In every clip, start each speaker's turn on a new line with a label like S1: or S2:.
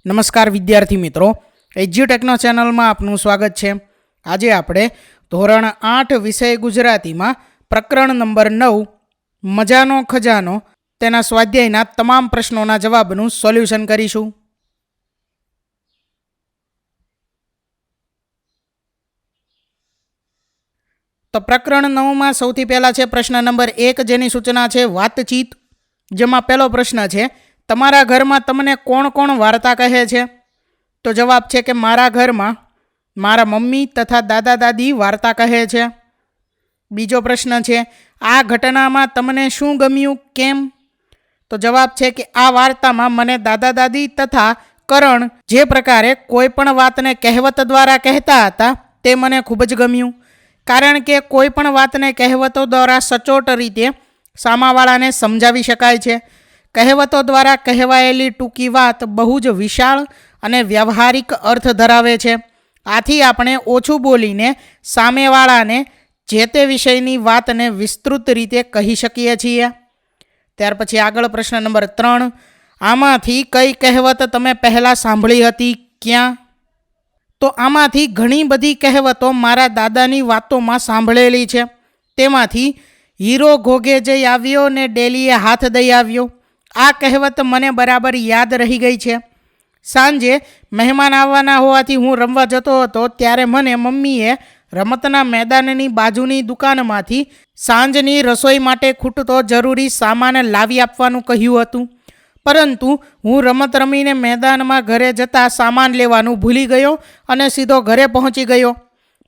S1: નમસ્કાર વિદ્યાર્થી મિત્રો, એજ્યુટેકનો ચેનલમાં આપનું સ્વાગત છે। આજે આપણે ધોરણ 8 વિષય ગુજરાતીમાં પ્રકરણ નંબર 9 મજાનો ખજાનો તેના સ્વાધ્યાયના તમામ પ્રશ્નોના જવાબનું સોલ્યુશન કરીશું। તો પ્રકરણ 9માં સૌથી પહેલા છે પ્રશ્ન નંબર 1, જેની સૂચના છે વાતચીત। જેમાં પહેલો પ્રશ્ન છે, તમારા ઘરમાં તમને કોણ કોણ વાર્તા કહે છે? તો જવાબ છે કે મારા ઘરમાં મારા મમ્મી તથા દાદા દાદી વાર્તા કહે છે। બીજો પ્રશ્ન છે, આ ઘટનામાં તમને શું ગમ્યું, કેમ? તો જવાબ છે કે આ વાર્તામાં મને દાદા દાદી તથા કરણ જે પ્રકારે કોઈ પણ વાતને કહેવત દ્વારા કહેતા હતા તે મને ખૂબ જ ગમ્યું, કારણ કે કોઈ પણ વાતને કહેવતો દ્વારા સચોટ રીતે સામાવાળાને સમજાવી શકાય છે। કહેવતો દ્વારા કહેવાયેલી ટૂંકી વાત બહુ જ વિશાળ અને વ્યવહારિક અર્થ ધરાવે છે। આથી આપણે ઓછું બોલીને સામેવાળાને જે તે વિષયની વાતને વિસ્તૃત રીતે કહી શકીએ છીએ। ત્યાર પછી આગળ પ્રશ્ન નંબર 3, આમાંથી કઈ કહેવત તમે પહેલાં સાંભળી હતી, ક્યાં? તો આમાંથી ઘણી બધી કહેવતો મારા દાદાની વાતોમાં સાંભળેલી છે। તેમાંથી હીરો ઘોઘે જઈ આવ્યો ને ડેલીએ હાથ દઈ આવ્યો, આ કહેવત મને બરાબર યાદ રહી ગઈ છે। સાંજે મહેમાન આવવાના હોવાથી હું રમવા જતો હતો ત્યારે મને મમ્મીએ રમતના મેદાનની બાજુની દુકાનમાંથી સાંજની રસોઈ માટે ખૂટતો જરૂરી સામાન લાવી આપવાનું કહ્યું હતું, પરંતુ હું રમત રમીને મેદાનમાં ઘરે જતાં સામાન લેવાનું ભૂલી ગયો અને સીધો ઘરે પહોંચી ગયો।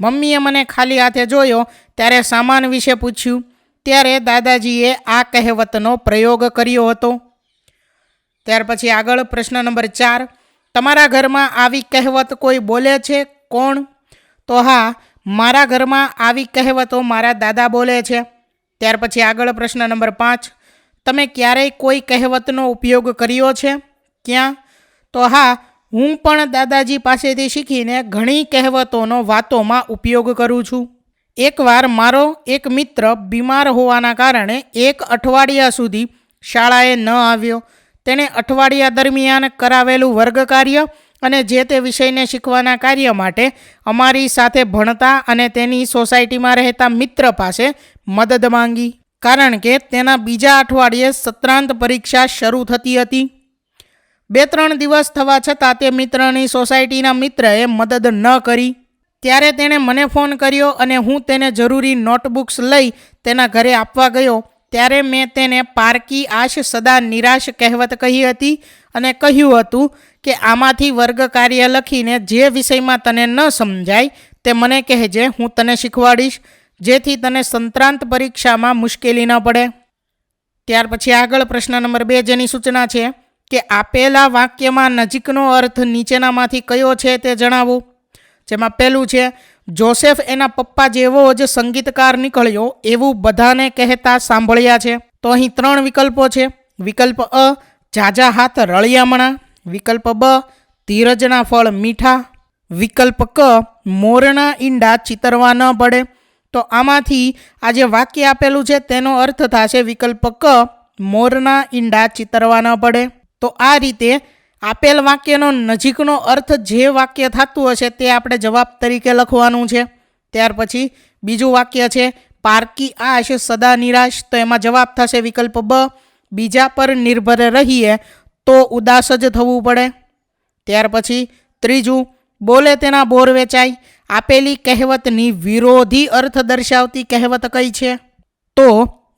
S1: મમ્મીએ મને ખાલી હાથે જોયો ત્યારે સામાન વિશે પૂછ્યું, ત્યારે દાદાજીએ આ કહેવતનો પ્રયોગ કર્યો હતો। ત્યાર પછી આગળ પ્રશ્ન નંબર 4, તમારા ઘરમાં આવી કહેવત કોઈ બોલે છે, કોણ? તો હા, મારા ઘરમાં આવી કહેવતો મારા દાદા બોલે છે। ત્યાર પછી આગળ પ્રશ્ન નંબર 5, તમે ક્યારેય કોઈ કહેવતનો ઉપયોગ કર્યો છે, ક્યાં? તો હા, હું પણ દાદાજી પાસેથી શીખીને ઘણી કહેવતોનો વાતોમાં ઉપયોગ કરું છું। એકવાર મારો એક મિત્ર બીમાર હોવાના કારણે 1 અઠવાડિયા સુધી શાળાએ ન આવ્યો। તેણે અઠવાડિયા દરમિયાન કરાવેલું વર્ગ કાર્ય અને જે તે વિષયને શીખવાના કાર્ય માટે અમારી સાથે ભણતા અને તેની સોસાયટીમાં રહેતા મિત્ર પાસે મદદ માંગી, કારણ કે તેના બીજા અઠવાડિયે સત્રાંત પરીક્ષા શરૂ થતી હતી। 2-3 દિવસ થવા છતાં તે મિત્રની સોસાયટીના મિત્રએ મદદ ન કરી। ત્યારે તેણે મને ફોન કર્યો અને હું તેને જરૂરી નોટબુક્સ લઈ તેના ઘરે આપવા ગયો ત્યારે મેં તેને પારકી આશ સદા નિરાશ કહેવત કહી હતી અને કહ્યું હતું કે આમાંથી વર્ગ કાર્ય લખીને જે વિષયમાં તને ન સમજાય તે મને કહેજે, હું તને શીખવાડીશ, જેથી તને સંત્રાંત પરીક્ષામાં મુશ્કેલી ન પડે। ત્યાર પછી આગળ પ્રશ્ન નંબર 2, જેની સૂચના છે કે આપેલા વાક્યમાં નજીકનો અર્થ નીચેનામાંથી કયો છે તે જણાવો। જેમાં પહેલું છે, જોસેફ એના પપ્પા જેવો જ સંગીતકાર નીકળ્યો એવું બધાને કહેતા સાંભળ્યા છે। તો અહીં 3 વિકલ્પો છે। વિકલ્પ અ, ઝાઝા હાથ રળિયામણા। વિકલ્પ બ, ધીરજના ફળ મીઠા। વિકલ્પ ક, મોરના ઈંડા ચિતરવા ન પડે। તો આમાંથી આ જે વાક્ય આપેલું છે તેનો અર્થ થશે વિકલ્પ ક, મોરના ઈંડા ચિતરવા ન પડે। તો આ રીતે આપેલ વાક્યનો નજીકનો અર્થ જે વાક્ય થતું હશે તે આપણે જવાબ તરીકે લખવાનું છે। ત્યાર પછી બીજું વાક્ય છે, પારકી આશ સદા નિરાશ। તો એમાં જવાબ થશે વિકલ્પ બ, બીજા પર નિર્ભર રહીએ તો ઉદાસ જ થવું પડે। ત્યાર પછી ત્રીજું, બોલે તેના બોર વેચાય। આપેલી કહેવતની વિરોધી અર્થ દર્શાવતી કહેવત કઈ છે? તો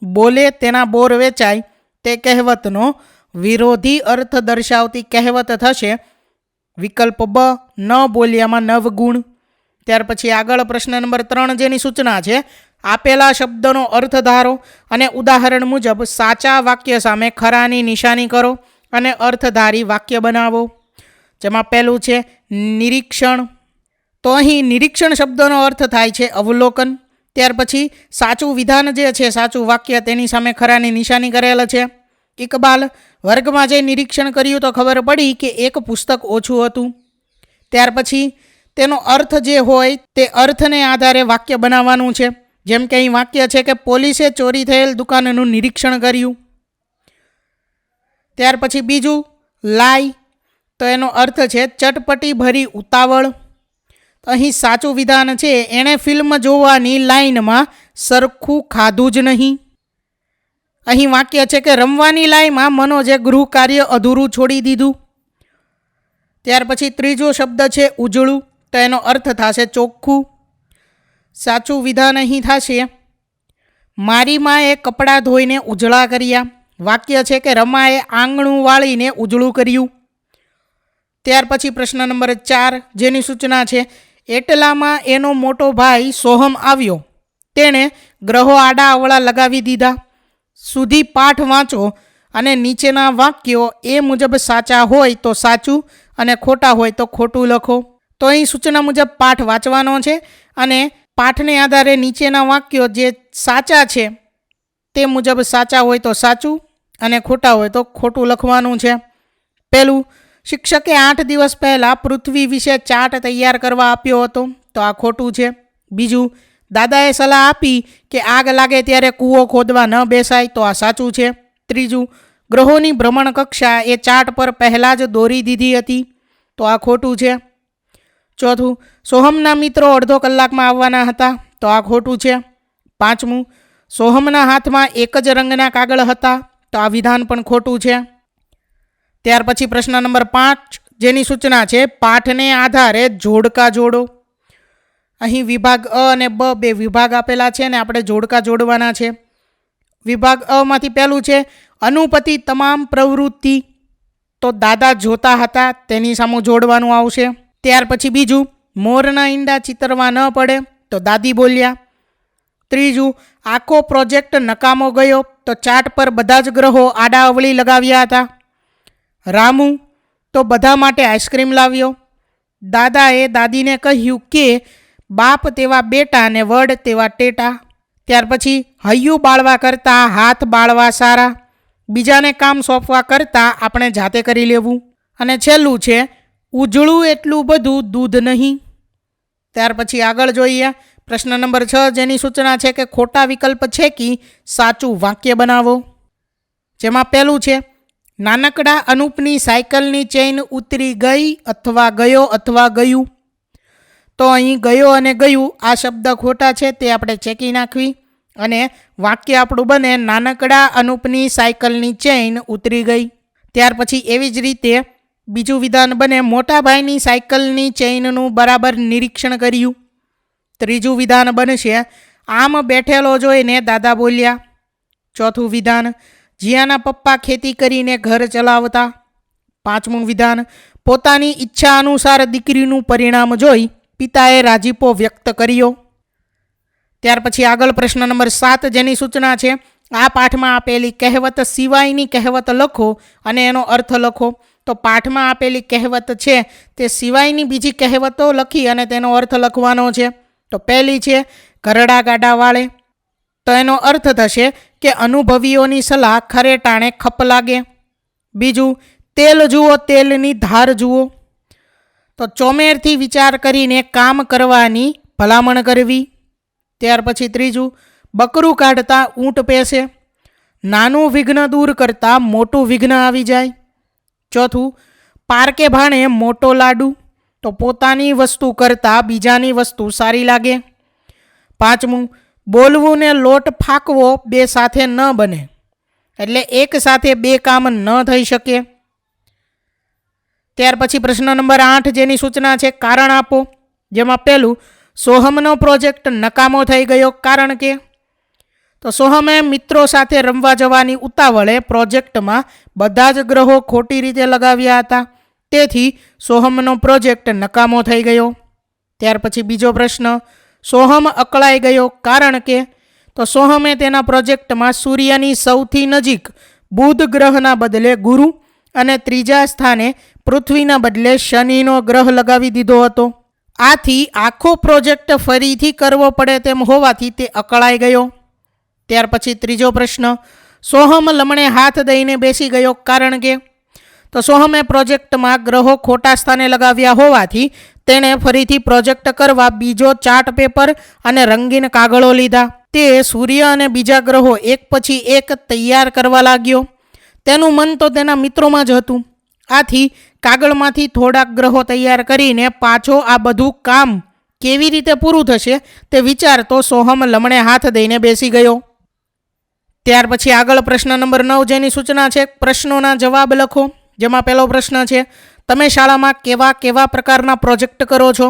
S1: બોલે તેના બોર વેચાય તે કહેવતનો વિરોધી અર્થ દર્શાવતી કહેવત થશે વિકલ્પ બ, ન બોલ્યામાં 9 ગુણ। ત્યાર પછી આગળ પ્રશ્ન નંબર 3, જેની સૂચના છે, આપેલા શબ્દનો અર્થ ધારો અને ઉદાહરણ મુજબ સાચા વાક્ય સામે ખરાની નિશાની કરો અને અર્થધારી વાક્ય બનાવો। જેમાં પહેલું છે નિરીક્ષણ। તો અહીં નિરીક્ષણ શબ્દનો અર્થ થાય છે અવલોકન। ત્યાર પછી સાચું વિધાન જે છે, સાચું વાક્ય, તેની સામે ખરાની નિશાની કરેલ છે। ઇકબાલ, વર્ગમાં જે નિરીક્ષણ કર્યું તો ખબર પડી કે એક પુસ્તક ઓછું હતું। ત્યાર પછી તેનો અર્થ જે હોય તે અર્થને આધારે વાક્ય બનાવવાનું છે। જેમ કે અહીં વાક્ય છે કે પોલીસે ચોરી થયેલ દુકાનનું નિરીક્ષણ કર્યું। ત્યાર પછી બીજું લાય, તો તો એનો અર્થ છે ચટપટી ભરી ઉતાવળ. તો અહીં સાચું વિધાન છે એણે ફિલ્મ જોવાની લાઈનમાં સરખું ખાધું જ નહીં. અહીં વાક્ય છે કે રમવાની લાઈનમાં મનોજે ગૃહ કાર્ય અધૂરું છોડી દીધું. ત્યાર પછી ત્રીજો શબ્દ છે ઉજળું, તો એનો અર્થ થશે ચોખ્ખું. સાચું વિધાન અહીં થશે મારી માએ કપડાં ધોઈને ઉજળા કર્યા. વાક્ય છે કે રમાએ આંગણું વાળીને ઉજળું કર્યું. ત્યાર પછી પ્રશ્ન નંબર 4 જેની સૂચના છે એટલામાં એનો મોટો ભાઈ સોહમ આવ્યો. તેણે ગ્રહો આડા અવળા લગાવી દીધા. સુધી પાઠ વાંચો અને નીચેના વાક્યો એ મુજબ સાચા હોય તો સાચું અને ખોટા હોય તો ખોટું લખો. તો અહીં સૂચના મુજબ પાઠ વાંચવાનો છે અને પાઠને આધારે નીચેના વાક્યો જે સાચા છે તે મુજબ સાચા હોય તો સાચું અને ખોટા હોય તો ખોટું લખવાનું છે. પહેલું, શિક્ષકે 8 દિવસ પહેલાં પૃથ્વી વિશે ચાર્ટ તૈયાર કરવા આપ્યો હતો, તો આ ખોટું છે. બીજું, દાદાએ સલાહ આપી કે આગ લાગે ત્યારે કૂવો ખોદવા ન બેસાય, તો આ સાચું છે. ત્રીજું, ગ્રહોની ભ્રમણ કક્ષા એ ચાર્ટ પર પહેલાં જ દોરી દીધી હતી, તો આ ખોટું છે. ચોથું, સોહમના મિત્રો અડધો કલાકમાં આવવાના હતા, તો આ ખોટું છે. પાંચમું, સોહમના હાથમાં એક જ રંગના કાગળ હતા, તો આ વિધાન પણ ખોટું છે. ત્યાર પછી પ્રશ્ન નંબર 5 જેની સૂચના છે પાઠને આધારે જોડકા જોડો. અહીં વિભાગ અ અને બ બે વિભાગ આપેલા છે અને આપણે જોડકા જોડવાના છે. વિભાગ અ માંથી પહેલું છે અનુપતિ તમામ પ્રવૃત્તિ, તો દાદા જોતા હતા તેની સામે જોડવાનું આવશે. ત્યાર પછી બીજું, મોરના ઈંડા ચિતરવા ન પડે, તો દાદી બોલ્યા. ત્રીજું, આખો પ્રોજેક્ટ નકામો ગયો, તો ચાર્ટ પર બધા જ ગ્રહો આડા અવળી લગાવ્યા હતા. રામુ તો બધા માટે આઈસ્ક્રીમ લાવ્યો. દાદાએ દાદીને કહ્યું કે બાપ તેવા બેટા ને વડ તેવા ટેટા. ત્યાર પછી હૈયું બાળવા કરતાં હાથ બાળવા સારા, બીજાને કામ સોંપવા કરતાં આપણે જાતે કરી લેવું. અને છેલ્લું છે ઉજળું એટલું બધું દૂધ નહીં. ત્યાર પછી આગળ જોઈએ પ્રશ્ન નંબર 6 જેની સૂચના છે કે ખોટા વિકલ્પ છે કે સાચું વાક્ય બનાવો. જેમાં પહેલું છે નાનકડા અનુપની સાયકલની ચેઇન ઉતરી ગઈ અથવા ગયો અથવા ગયું, તો અહીં ગયો અને ગયું આ શબ્દ ખોટા છે, તે આપણે ચેકી નાખવી અને વાક્ય આપણું બને નાનકડા અનુપની સાયકલની ચેઇન ઉતરી ગઈ. ત્યાર પછી એવી જ રીતે બીજું વિધાન બને મોટા ભાઈની સાયકલની ચેઇનનું બરાબર નિરીક્ષણ કર્યું. ત્રીજું વિધાન બનશે આમ બેઠેલો જોઈને દાદા બોલ્યા. ચોથું વિધાન જીયાના પપ્પા ખેતી કરીને ઘર ચલાવતા. પાંચમું વિધાન પોતાની ઈચ્છા અનુસાર દીકરીનું પરિણામ જોઈ પિતાએ રાજીપો વ્યક્ત કર્યો. ત્યાર પછી આગળ પ્રશ્ન નંબર 7 જેની સૂચના છે આ પાઠમાં આપેલી કહેવત સિવાયની કહેવત લખો અને એનો અર્થ લખો. તો પાઠમાં આપેલી કહેવત છે તે સિવાયની બીજી કહેવતો લખી અને તેનો અર્થ લખવાનો છે. તો પહેલી છે ઘરડા ગાડા વાળે, તો એનો અર્થ થશે કે અનુભવીઓની સલાહ ખરે ટાણે ખપ લાગે. બીજું, તેલ જુઓ તેલની ધાર જુઓ, તો ચોમેરથી વિચાર કરીને કામ કરવાની ભલામણ કરવી. ત્યાર પછી ત્રીજું, બકરું કાઢતા ઊંટ પેસે, નાનું વિઘ્ન દૂર કરતાં મોટું વિઘ્ન આવી જાય. ચોથું, પારકે ભાણે મોટો લાડુ, તો પોતાની વસ્તુ કરતાં બીજાની વસ્તુ સારી લાગે. પાંચમું, બોલવું ને લોટ ફાંકવો બે સાથે ન બને, એટલે એક સાથે બે કામ ન થઈ શકે. ત્યાર પછી પ્રશ્ન નંબર 8 જેની સૂચના છે કારણ આપો. જેમાં પહેલું સોહમનો પ્રોજેક્ટ નકામો થઈ ગયો કારણ કે, તો સોહમે મિત્રો સાથે રમવા જવાની ઉતાવળે પ્રોજેક્ટમાં બધા જ ગ્રહો ખોટી રીતે લગાવ્યા હતા, તેથી સોહમનો પ્રોજેક્ટ નકામો થઈ ગયો. ત્યાર પછી બીજો પ્રશ્ન સોહમ અકળાઈ ગયો કારણ કે, તો સોહમે તેના પ્રોજેક્ટમાં સૂર્યની સૌથી નજીક બુધ ગ્રહના બદલે ગુરુ અને ત્રીજા સ્થાને પૃથ્વીના બદલે શનિનો ગ્રહ લગાવી દીધો હતો. આથી આખો પ્રોજેક્ટ ફરીથી કરવો પડે તેમ હોવાથી તે અકળાઈ ગયો. ત્યાર પછી ત્રીજો પ્રશ્ન સોહમ લમણે હાથ દઈને બેસી ગયો કારણ કે, તો સોહમે પ્રોજેક્ટમાં ગ્રહો ખોટા સ્થાને લગાવ્યા હોવાથી તેણે ફરીથી પ્રોજેક્ટ કરવા બીજો ચાર્ટ પેપર અને રંગીન કાગળો લીધા. તે સૂર્ય અને બીજા ગ્રહો એક પછી એક તૈયાર કરવા લાગ્યો. તેનું મન તો તેના મિત્રોમાં જ હતું. આથી કાગળમાંથી થોડાક ગ્રહો તૈયાર કરીને પાછો આ બધું કામ કેવી રીતે પૂરું થશે તે વિચારતો સોહમ લમણે હાથ દઈને બેસી ગયો. ત્યાર પછી આગળ પ્રશ્ન નંબર 9 જેની સૂચના છે પ્રશ્નોના જવાબ લખો. જેમાં પહેલો પ્રશ્ન છે તમે શાળામાં કેવા કેવા પ્રકારના પ્રોજેક્ટ કરો છો?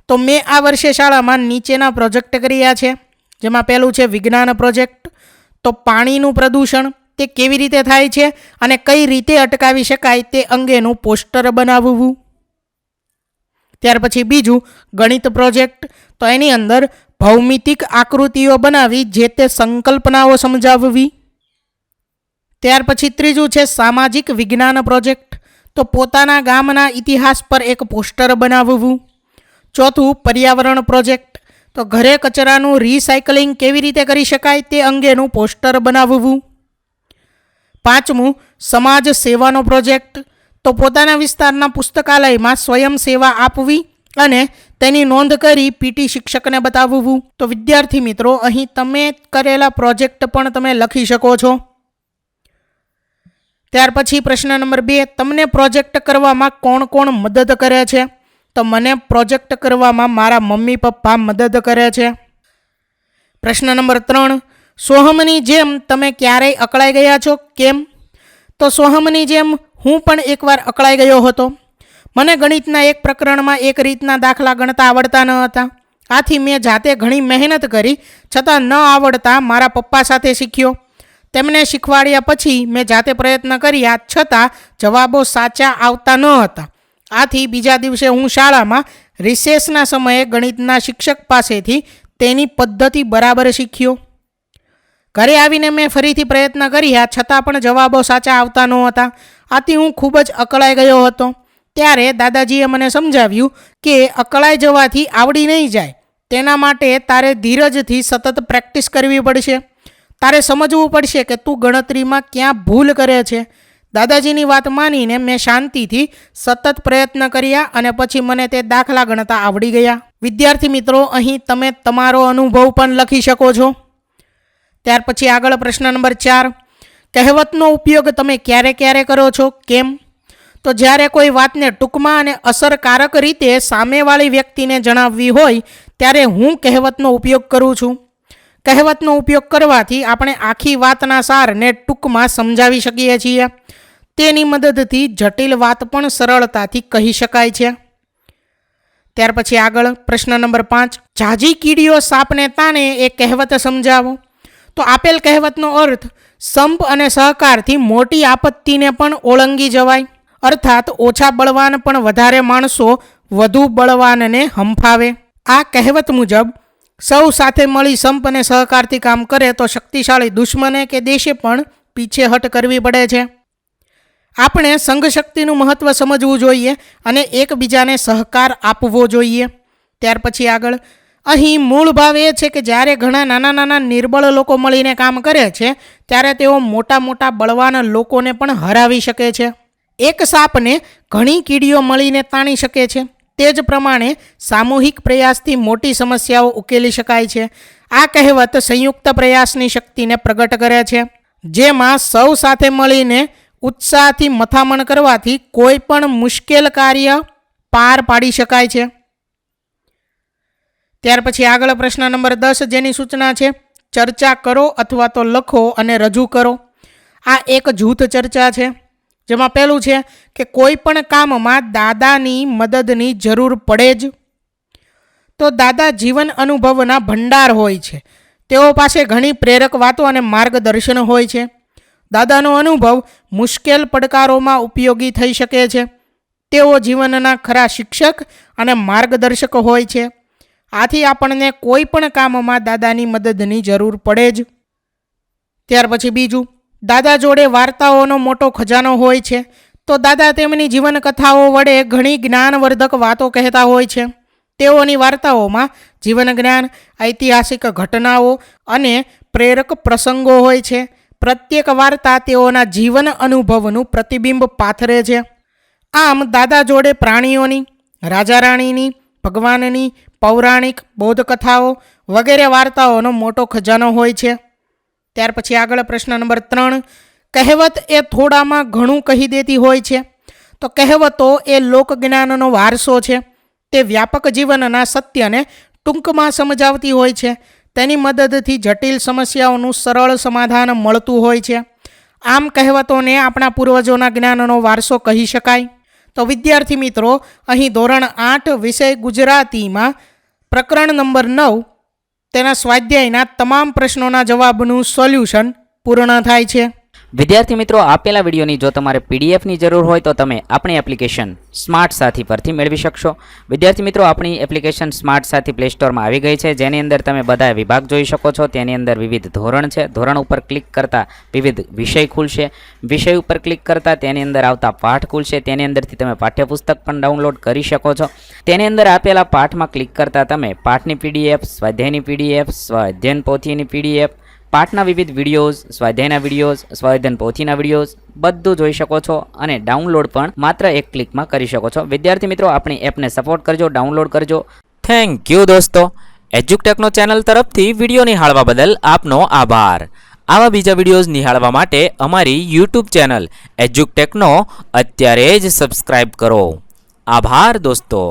S1: તો મેં આ વર્ષે શાળામાં નીચેના પ્રોજેક્ટ કર્યા છે. જેમાં પહેલું છે વિજ્ઞાન પ્રોજેક્ટ. તો પાણીનું પ્રદૂષણ તે કેવી રીતે થાય છે અને કઈ રીતે અટકાવી શકાય તે અંગેનું પોસ્ટર બનાવવું. ત્યાર પછી બીજું ગણિત પ્રોજેક્ટ. તો એની અંદર ભૌમિતિક આકૃતિઓ બનાવી જે તે સંકલ્પનાઓ સમજાવવી. ત્યાર પછી ત્રીજું છે સામાજિક વિજ્ઞાન પ્રોજેક્ટ. તો પોતાના ગામના ઇતિહાસ પર એક પોસ્ટર બનાવવું. ચોથું પર્યાવરણ પ્રોજેક્ટ. તો ઘરે કચરાનું રિસાયકલિંગ કેવી રીતે કરી શકાય તે અંગેનું પોસ્ટર બનાવવું. પાંચમું સમાજ સેવાનો પ્રોજેક્ટ. તો પોતાના વિસ્તારના પુસ્તકાલયમાં સ્વયં સેવા આપવી અને તેની નોંધ કરી પીટી શિક્ષકને બતાવવું. તો વિદ્યાર્થી મિત્રો, અહીં તમે કરેલા પ્રોજેક્ટ પણ તમે લખી શકો છો. ત્યાર પછી પ્રશ્ન નંબર 2 તમને પ્રોજેક્ટ કરવામાં કોણ કોણ મદદ કરે છે? તો મને પ્રોજેક્ટ કરવામાં મારા મમ્મી પપ્પા મદદ કરે છે. પ્રશ્ન નંબર 3 સોહમની જેમ તમે ક્યારેય અકળાઈ ગયા છો? કેમ? તો સોહમની જેમ હું પણ એકવાર અકળાઈ ગયો હતો. મને ગણિતના એક પ્રકરણમાં એક રીતના દાખલા ગણતા આવડતા ન હતા. આથી મેં જાતે ઘણી મહેનત કરી છતાં ન આવડતા મારા પપ્પા સાથે શીખ્યો. તેમને શીખવાડ્યા પછી મેં જાતે પ્રયત્ન કર્યા છતાં જવાબો સાચા આવતા ન હતા. આથી બીજા દિવસે હું શાળામાં રિસેસના સમયે ગણિતના શિક્ષક પાસેથી તેની પદ્ધતિ બરાબર શીખ્યો. ઘરે આવીને મેં ફરીથી પ્રયત્ન કર્યા છતાં પણ જવાબો સાચા આવતા નહોતા. આથી હું ખૂબ જ અકળાઈ ગયો હતો. ત્યારે દાદાજીએ મને સમજાવ્યું કે અકળાઈ જવાથી આવડી નહીં જાય, તેના માટે તારે ધીરજથી સતત પ્રેક્ટિસ કરવી પડશે. તારે સમજવું પડશે કે તું ગણતરીમાં ક્યાં ભૂલ કરે છે. દાદાજીની વાત માનીને મેં શાંતિથી સતત પ્રયત્ન કર્યા અને પછી મને તે દાખલા ગણતા આવડી ગયા. વિદ્યાર્થી મિત્રો, અહીં તમે તમારો અનુભવ પણ લખી શકો છો. ત્યાર પછી આગળ પ્રશ્ન નંબર 4 કહેવતનો ઉપયોગ તમે ક્યારે ક્યારે કરો છો? કેમ? તો જ્યારે કોઈ વાતને ટૂંકમાં અને અસરકારક રીતે સામેવાળી વ્યક્તિને જણાવવી હોય ત્યારે હું કહેવતનો ઉપયોગ કરું છું. કહેવતનો ઉપયોગ કરવાથી આપણે આખી વાતના સારને ટૂંકમાં સમજાવી શકીએ છીએ. તેની મદદથી જટિલ વાત પણ સરળતાથી કહી શકાય છે. ત્યાર પછી આગળ પ્રશ્ન નંબર 5 ઝાઝી કીડીઓ સાપને તાને એ કહેવત સમજાવો. તો આપેલ કહેવતનો અર્થ સંપ અને સહકારથી મોટી આપત્તિને પણ ઓળંગી જવાય. અર્થાત ઓછા બળવાન પણ વધારે માણસો વધુ બળવાનને હંફાવે. આ કહેવત મુજબ સૌ સાથે મળી સંપ અને સહકારથી કામ કરે તો શક્તિશાળી દુશ્મને કે દેશે પણ પીછેહટ કરવી પડે છે. આપણે સંઘ શક્તિનું મહત્ત્વ સમજવું જોઈએ અને એકબીજાને સહકાર આપવો જોઈએ. ત્યાર પછી આગળ અહીં મૂળ ભાવ એ છે કે જ્યારે ઘણા નાના નાના નિર્બળ લોકો મળીને કામ કરે છે ત્યારે તેઓ મોટા મોટા બળવાન લોકોને પણ હરાવી શકે છે. એક સાપને ઘણી કીડીઓ મળીને તાણી શકે છે. તે જ પ્રમાણે સામૂહિક પ્રયાસથી મોટી સમસ્યાઓ ઉકેલી શકાય છે. આ કહેવત સંયુક્ત પ્રયાસની શક્તિને પ્રગટ કરે છે, જેમાં સૌ સાથે મળીને ઉત્સાહથી મથામણ કરવાથી કોઈ પણ મુશ્કેલ કાર્ય પાર પાડી શકાય છે. ત્યાર પછી આગળ પ્રશ્ન નંબર 10 જેની સૂચના છે ચર્ચા કરો અથવા તો લખો અને રજૂ કરો. આ એક જૂથ ચર્ચા છે. જેમાં પહેલું છે કે કોઈ પણ કામમાં દાદાની મદદની જરૂર પડે જ. તો દાદા જીવન અનુભવના ભંડાર હોય છે. તેઓ પાસે ઘણી પ્રેરક વાતો અને માર્ગદર્શન હોય છે. દાદાનો અનુભવ મુશ્કેલ પડકારોમાં ઉપયોગી થઈ શકે છે. તેઓ જીવનના ખરા શિક્ષક અને માર્ગદર્શક હોય છે. આથી આપણને કોઈ પણ કામમાં દાદાની મદદની જરૂર પડે જ. ત્યાર પછી બીજું, દાદા જોડે વાર્તાઓનો મોટો ખજાનો હોય છે. તો દાદા તેમની જીવનકથાઓ વડે ઘણી જ્ઞાનવર્ધક વાતો કહેતા હોય છે. તેઓની વાર્તાઓમાં જીવન જ્ઞાન, ઐતિહાસિક ઘટનાઓ અને પ્રેરક પ્રસંગો હોય છે. પ્રત્યેક વાર્તા તેઓના જીવન અનુભવનું પ્રતિબિંબ પાથરે છે. આમ દાદા જોડે પ્રાણીઓની, રાજા રાણીની, ભગવાનની, પૌરાણિક, બૌદ્ધ કથાઓ વગેરે વાર્તાઓનો મોટો ખજાનો હોય છે. ત્યાર પછી આગળ પ્રશ્ન નંબર 3 કહેવત એ થોડામાં ઘણું કહી દેતી હોય છે. તો કહેવતો એ લોકજ્ઞાનનો વારસો છે. તે વ્યાપક જીવનના સત્યને ટૂંકમાં સમજાવતી હોય છે. તેની મદદથી જટિલ સમસ્યાઓનું સરળ સમાધાન મળતું હોય છે. આમ કહેવતોને આપણા પૂર્વજોના જ્ઞાનનો વારસો કહી શકાય. તો વિદ્યાર્થી મિત્રો, અહીં ધોરણ 8 વિષય ગુજરાતીમાં પ્રકરણ નંબર 9 તેના સ્વાધ્યાયના તમામ પ્રશ્નોના જવાબનું સોલ્યુશન પૂર્ણ થાય છે.
S2: વિદ્યાર્થી મિત્રો, આપેલા વિડીયોની જો તમારે પીડીએફની જરૂર હોય તો તમે આપણી એપ્લિકેશન સ્માર્ટ સાથી પરથી મેળવી શકશો. વિદ્યાર્થી મિત્રો, આપણી એપ્લિકેશન સ્માર્ટ સાથી પ્લે સ્ટોરમાં આવી ગઈ છે, જેની અંદર તમે બધા વિભાગ જોઈ શકો છો. તેની અંદર વિવિધ ધોરણ છે. ધોરણ ઉપર ક્લિક કરતાં વિવિધ વિષય ખુલશે. વિષય ઉપર ક્લિક કરતાં તેની અંદર આવતા પાઠ ખુલશે. તેની અંદરથી તમે પાઠ્યપુસ્તક પણ ડાઉનલોડ કરી શકો છો. તેની અંદર આપેલા પાઠમાં ક્લિક કરતાં તમે પાઠની પીડીએફ, સ્વાધ્યાયની પીડીએફ, સ્વાધ્યાયન પોથીની પીડીએફ, પાઠના વિવિધ વિડીયોઝ, સ્વાધ્યાયના વિડીયોઝ, સ્વાધ્યાયન પોથીના વિડીયોઝ બધું જોઈ શકો છો અને ડાઉનલોડ પણ માત્ર એક ક્લિકમાં કરી શકો છો. વિદ્યાર્થી મિત્રો, આપણી એપને સપોર્ટ કરજો, ડાઉનલોડ કરજો. થેન્ક યુ દોસ્તો. એજ્યુકટેકનો ચેનલ તરફથી વિડીયો નિહાળવા બદલ આપનો આભાર. આવા બીજા વિડીયોઝ નિહાળવા માટે અમારી યુટ્યુબ ચેનલ એજ્યુકટેકનો અત્યારે જ સબસ્ક્રાઇબ કરો. આભાર દોસ્તો.